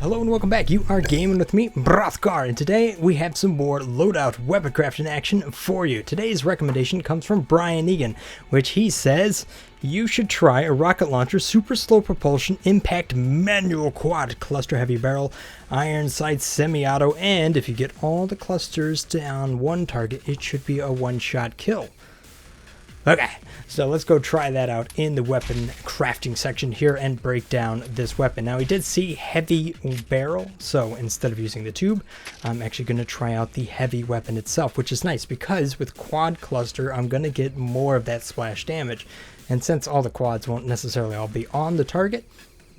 Hello and welcome back. You are gaming with me, Brothgar, and today we have some more Loadout Weapon Crafting action for you. Today's recommendation comes from Brian Egan, which he says you should try a rocket launcher, super slow propulsion, impact manual quad, cluster heavy barrel, iron sights, semi-auto, and if you get all the clusters down one target, it should be a one-shot kill. Okay, so let's go try that out in the weapon crafting section here and break down this weapon. Now, we did see heavy barrel, so instead of using the tube, I'm actually going to try out the heavy weapon itself, which is nice because with quad cluster, I'm going to get more of that splash damage. And since all the quads won't necessarily all be on the target,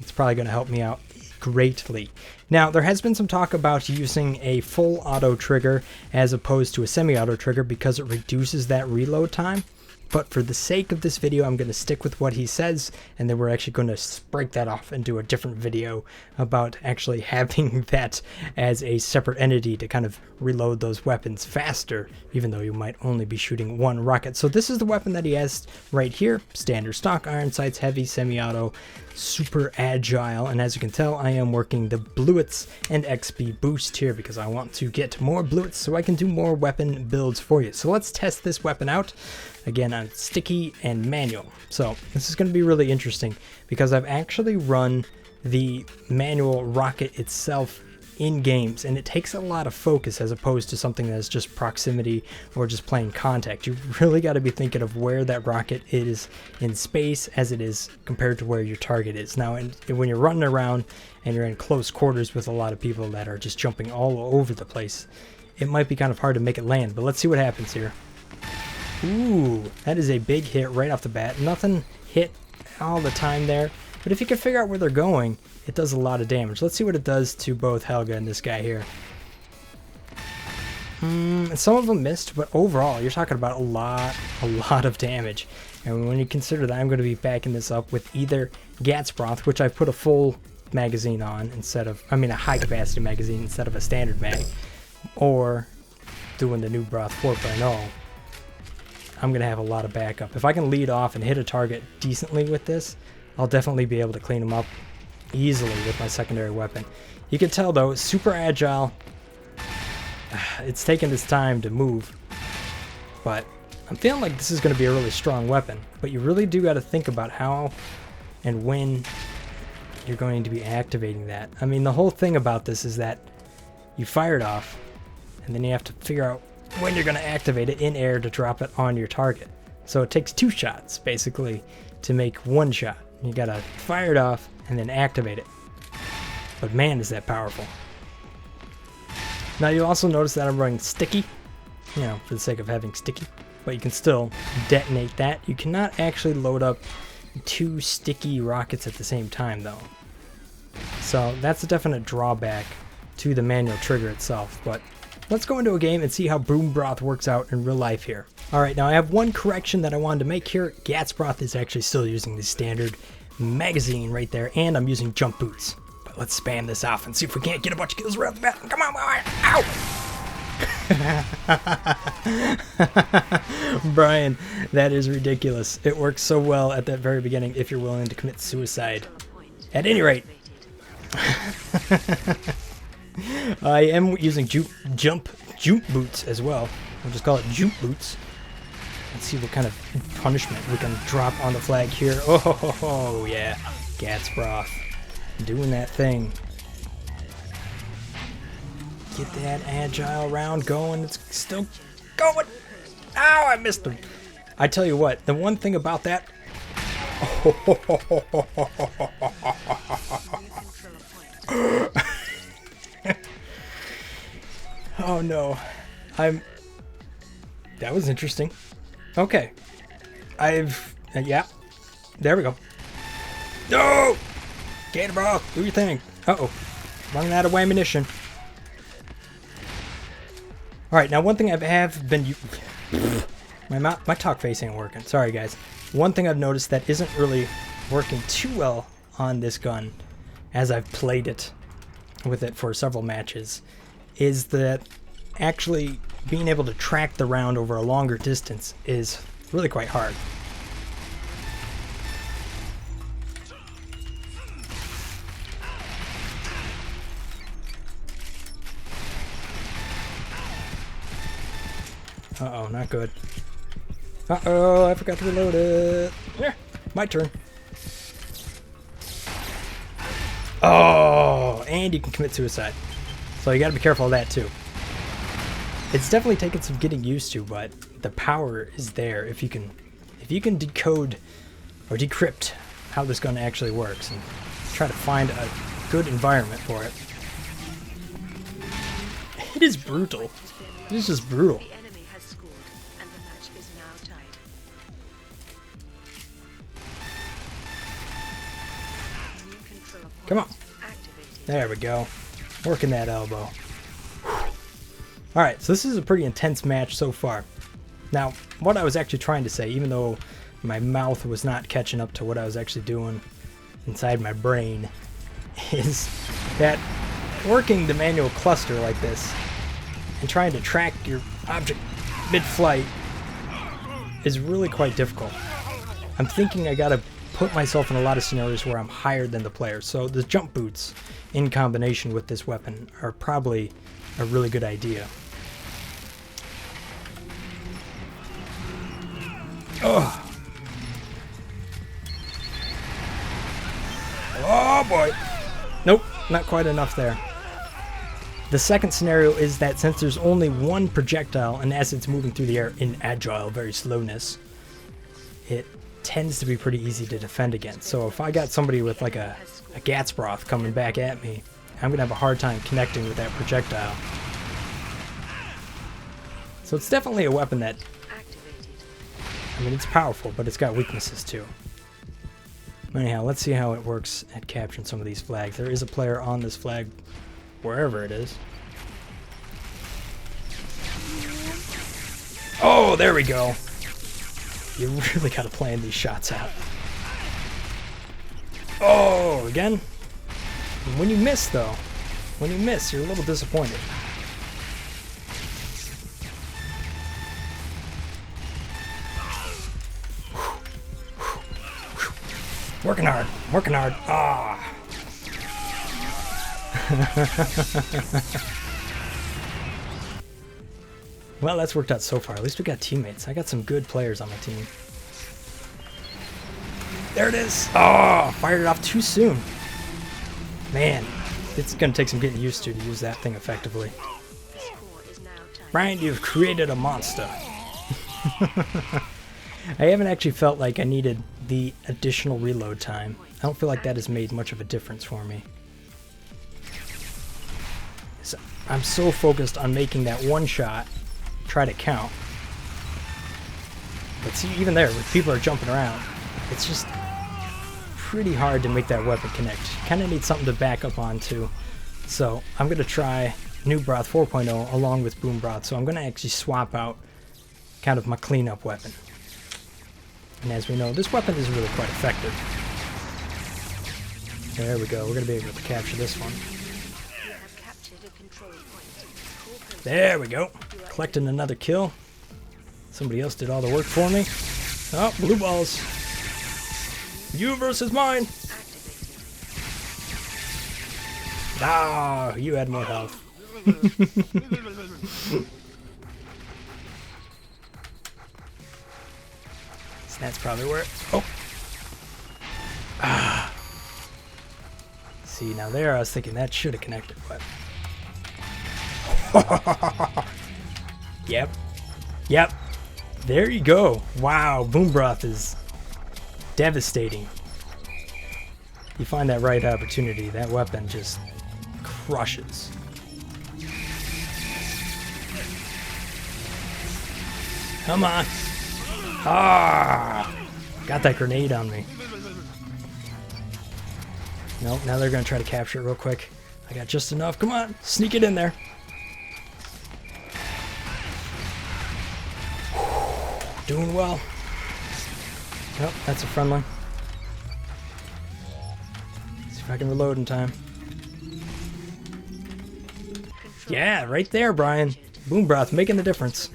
it's probably going to help me out greatly. Now, there has been some talk about using a full auto trigger as opposed to a semi-auto trigger because it reduces that reload time. But for the sake of this video, I'm going to stick with what he says, and then we're actually going to break that off and do a different video about actually having that as a separate entity to kind of reload those weapons faster, even though you might only be shooting one rocket. So this is the weapon that he has right here. Standard stock, iron sights, heavy, semi-auto, super agile, and as you can tell, I am working the bluets and XP boost here because I want to get more bluets so I can do more weapon builds for you. So let's test this weapon out. Again, on sticky and manual. So this is going to be really interesting because I've actually run the manual rocket itself in games, and it takes a lot of focus as opposed to something that's just proximity or just plain contact. You really got to be thinking of where that rocket is in space as it is compared to where your target is. Now, when you're running around and you're in close quarters with a lot of people that are just jumping all over the place, it might be kind of hard to make it land, but let's see what happens here. Ooh, that is a big hit right off the bat. Nothing hit all the time there, but if you can figure out where they're going, it does a lot of damage. Let's see what it does to both Helga and this guy here. Some of them missed, but overall, you're talking about a lot of damage. And when you consider that I'm going to be backing this up with either Gat's Broth, which I've put a full magazine on instead of, a high capacity magazine instead of a standard mag, or doing the new Broth 4.0. I'm going to have a lot of backup. If I can lead off and hit a target decently with this, I'll definitely be able to clean them up easily with my secondary weapon. You can tell though, it's super agile. It's taking its time to move, but I'm feeling like this is going to be a really strong weapon. But you really do got to think about how and when you're going to be activating that. The whole thing about this is that you fire it off, and then you have to figure out when you're going to activate it in air to drop it on your target. So it takes two shots basically to make one shot. You got to fire it off and then activate it. But man, is that powerful. Now you'll also notice that I'm running sticky, for the sake of having sticky, but you can still detonate that. You cannot actually load up two sticky rockets at the same time though. So that's a definite drawback to the manual trigger itself, but let's go into a game and see how Boom Broth works out in real life here. Alright, now I have one correction that I wanted to make here. Gat's Broth is actually still using the standard magazine right there, and I'm using jump boots. But let's spam this off and see if we can't get a bunch of kills right off the bat. Come on, ow! Brian, that is ridiculous. It works so well at that very beginning if you're willing to commit suicide. At any rate, I am using jump boots as well. I'll just call it jump boots. Let's see what kind of punishment we can drop on the flag here. Oh yeah, Gat's Broth doing that thing. Get that agile round going. It's still going. Ow, I missed him. I tell you what, the one thing about that. Oh no, that was interesting. Okay, yeah, there we go. No! Gator Broth, do your thing. Uh-oh, running out of ammunition. Alright, now one thing I have been... my talk face ain't working. Sorry guys. One thing I've noticed that isn't really working too well on this gun, as I've played it with it for several matches, is that actually being able to track the round over a longer distance is really quite hard. Uh-oh, not good. Uh-oh, I forgot to reload it. Yeah, my turn. Oh, and you can commit suicide. So you gotta be careful of that too. It's definitely taken some getting used to, but the power is there if you can decode or decrypt how this gun actually works and try to find a good environment for it. It is brutal. It is just brutal. Come on. There we go. Working that elbow. Alright, so this is a pretty intense match so far. Now, what I was actually trying to say, even though my mouth was not catching up to what I was actually doing inside my brain, is that working the manual cluster like this and trying to track your object mid-flight is really quite difficult. I'm thinking I gotta put myself in a lot of scenarios where I'm higher than the player, so the jump boots in combination with this weapon are probably a really good idea. Oh. Oh boy. Nope, not quite enough there. The second scenario is that since there's only one projectile and as it's moving through the air in agile, very slowness, it tends to be pretty easy to defend against. So if I got somebody with like a Gatsbroth coming back at me, I'm gonna have a hard time connecting with that projectile. So it's definitely a weapon that, I mean, it's powerful, but it's got weaknesses too. Anyhow, let's see how it works at capturing some of these flags. There is a player on this flag, wherever it is. Oh, there we go. You really got to plan these shots out. Oh, again? When you miss, though, when you miss, you're a little disappointed. Working hard, working hard. Ah. Well, that's worked out so far. At least we got teammates. I got some good players on my team. There it is. Oh, fired it off too soon. Man, it's going to take some getting used to use that thing effectively. Brian, you've created a monster. I haven't actually felt like I needed the additional reload time. I don't feel like that has made much of a difference for me. So I'm so focused on making that one shot try to count. But see, even there, when people are jumping around, it's just pretty hard to make that weapon connect. You kind of need something to back up onto. So I'm going to try New Broth 4.0 along with Boom Broth. So I'm going to actually swap out kind of my cleanup weapon. And as we know, this weapon is really quite effective. There we go. We're going to be able to capture this one. There we go. Collecting another kill. Somebody else did all the work for me. Oh, blue balls. You versus mine. Ah, you had more health. So that's probably where. Oh. Ah. See, now there I was thinking that should have connected, but. Yep. Yep. There you go. Wow, Boom Broth is devastating. You find that right opportunity, that weapon just crushes. Come on. Ah! Got that grenade on me. Nope, now they're going to try to capture it real quick. I got just enough. Come on, sneak it in there. Doing well. Nope, that's a friendly. See if I can reload in time. Yeah, right there, Brian. Boom Broth making the difference.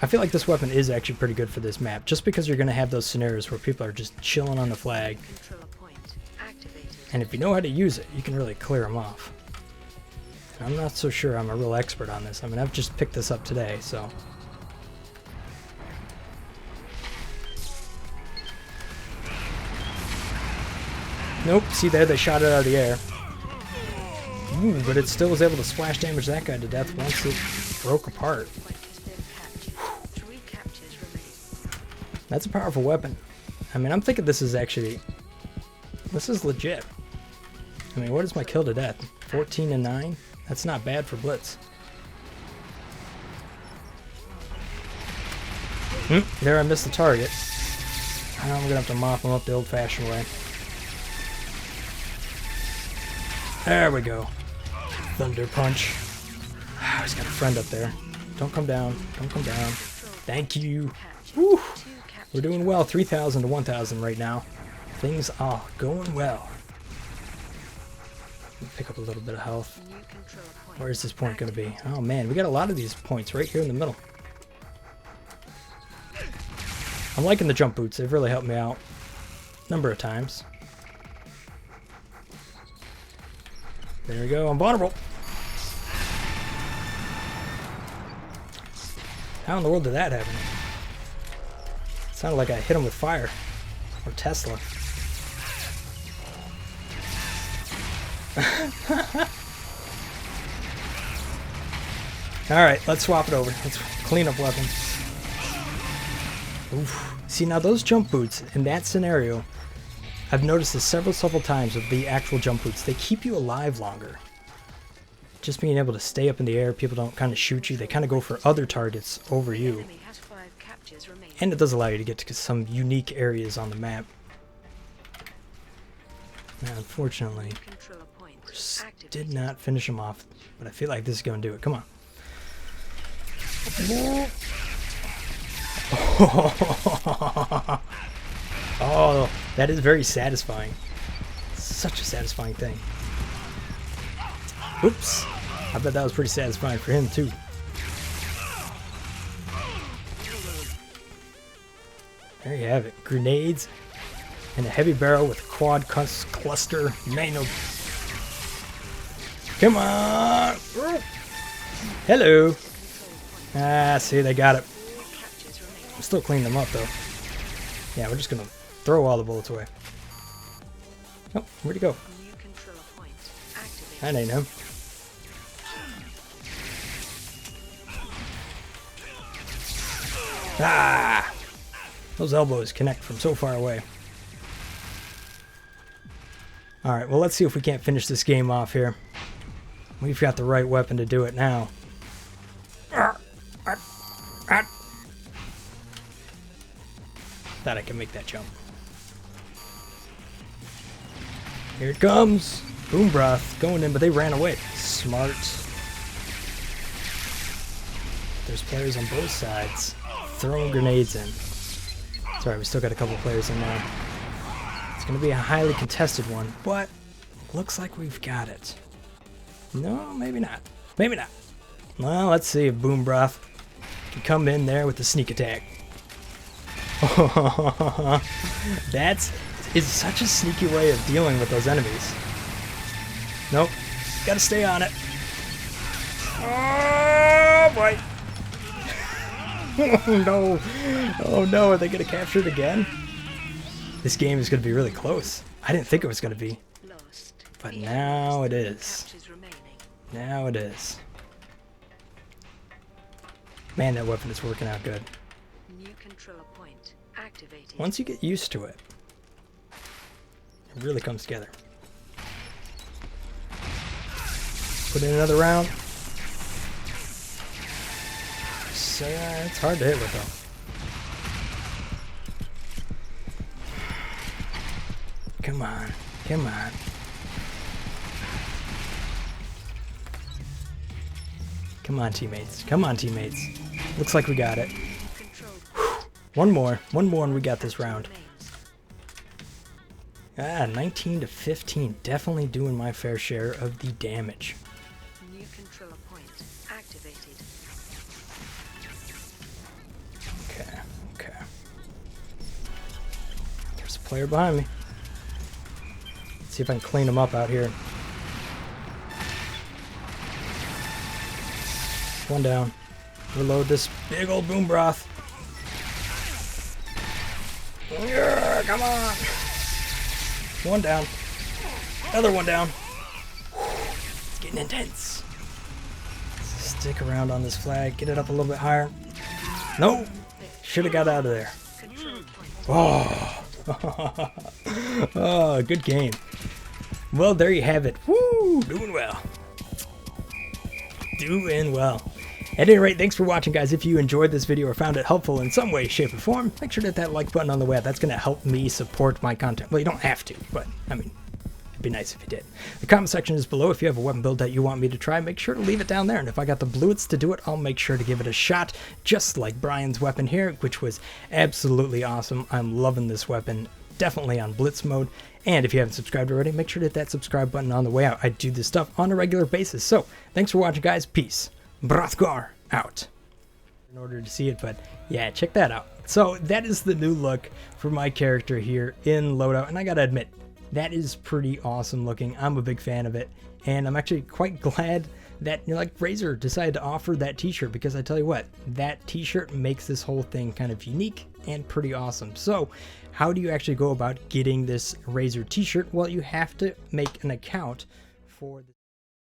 I feel like this weapon is actually pretty good for this map, just because you're going to have those scenarios where people are just chilling on the flag. And if you know how to use it, you can really clear them off. And I'm not so sure I'm a real expert on this. I mean, I've just picked this up today, so. Nope, see there, they shot it out of the air. Ooh, but it still was able to splash damage that guy to death once it broke apart. That's a powerful weapon. I mean, I'm thinking this is actually... This is legit. I mean, what is my kill to death? 14 and 9? That's not bad for Blitz. There I missed the target. Now I'm going to have to mop him up the old-fashioned way. There we go. Thunder punch. Ah, he's got a friend up there. Don't come down. Don't come down. Thank you. Woo. We're doing well. 3,000 to 1,000 right now. Things are going well. Pick up a little bit of health. Where is this point going to be? Oh man, we got a lot of these points right here in the middle. I'm liking the jump boots. They've really helped me out a number of times. There we go. I'm vulnerable. How in the world did that happen? It sounded like I hit him with fire. Or Tesla. Alright, let's swap it over. Let's clean up weapons. Oof. See, now those jump boots, in that scenario, I've noticed this several times with the actual jump boots. They keep you alive longer. Just being able to stay up in the air, people don't kind of shoot you. They kind of go for other targets over you. And it does allow you to get to some unique areas on the map. Now, unfortunately, did not finish him off, but I feel like this is going to do it. Come on. Oh, that is very satisfying. Such a satisfying thing. Oops. I bet that was pretty satisfying for him, too. There you have it. Grenades and a heavy barrel with quad cluster manual. Come on! Hello! Ah, see, they got it. I'm still cleaning them up, though. Yeah, we're just gonna throw all the bullets away. Oh, where'd he go? That ain't him. Ah! Those elbows connect from so far away. Alright, well, let's see if we can't finish this game off here. We've got the right weapon to do it now. Thought I could make that jump. Here it comes. Boom broth going in, but they ran away. Smart. There's players on both sides throwing grenades in. Sorry, we still got a couple players in there. It's going to be a highly contested one, but looks like we've got it. No, maybe not. Maybe not. Well, let's see if Boom Broth can come in there with the sneak attack. That is such a sneaky way of dealing with those enemies. Nope. Gotta stay on it. Oh, boy. Oh, no. Oh, no. Are they gonna capture it again? This game is gonna be really close. I didn't think it was gonna be. But now it is. Now it is. Man, that weapon is working out good. Once you get used to it, it really comes together. Put in another round. So, it's hard to hit with though. Come on, come on. Come on, teammates. Come on, teammates. Looks like we got it. One more and we got this round. Ah, 19 to 15. Definitely doing my fair share of the damage. New controller point activated. Okay. There's a player behind me. Let's see if I can clean him up out here. One down. Reload this big old boom broth. Yeah, come on. One down. Another one down. It's getting intense. Stick around on this flag. Get it up a little bit higher. Nope. Should have got out of there. Oh. Oh, good game. Well, there you have it. Woo! Doing well. Doing well. At any rate, thanks for watching, guys. If you enjoyed this video or found it helpful in some way, shape, or form, make sure to hit that like button on the way. That's going to help me support my content. Well, you don't have to, but, I mean, it'd be nice if you did. The comment section is below. If you have a weapon build that you want me to try, make sure to leave it down there. And if I got the bluets to do it, I'll make sure to give it a shot, just like Brian's weapon here, which was absolutely awesome. I'm loving this weapon. Definitely on blitz mode. And if you haven't subscribed already, make sure to hit that subscribe button on the way out. I do this stuff on a regular basis. So, thanks for watching, guys. Peace. Brothgar out. In order to see it, but yeah, check that out. So that is the new look for my character here in Loadout, and I gotta admit, that is pretty awesome looking. I'm a big fan of it, and I'm actually quite glad that, you know, like Razer decided to offer that t-shirt, because I tell you what, that t-shirt makes this whole thing kind of unique and pretty awesome. So how do you actually go about getting this Razer t-shirt? Well, you have to make an account for the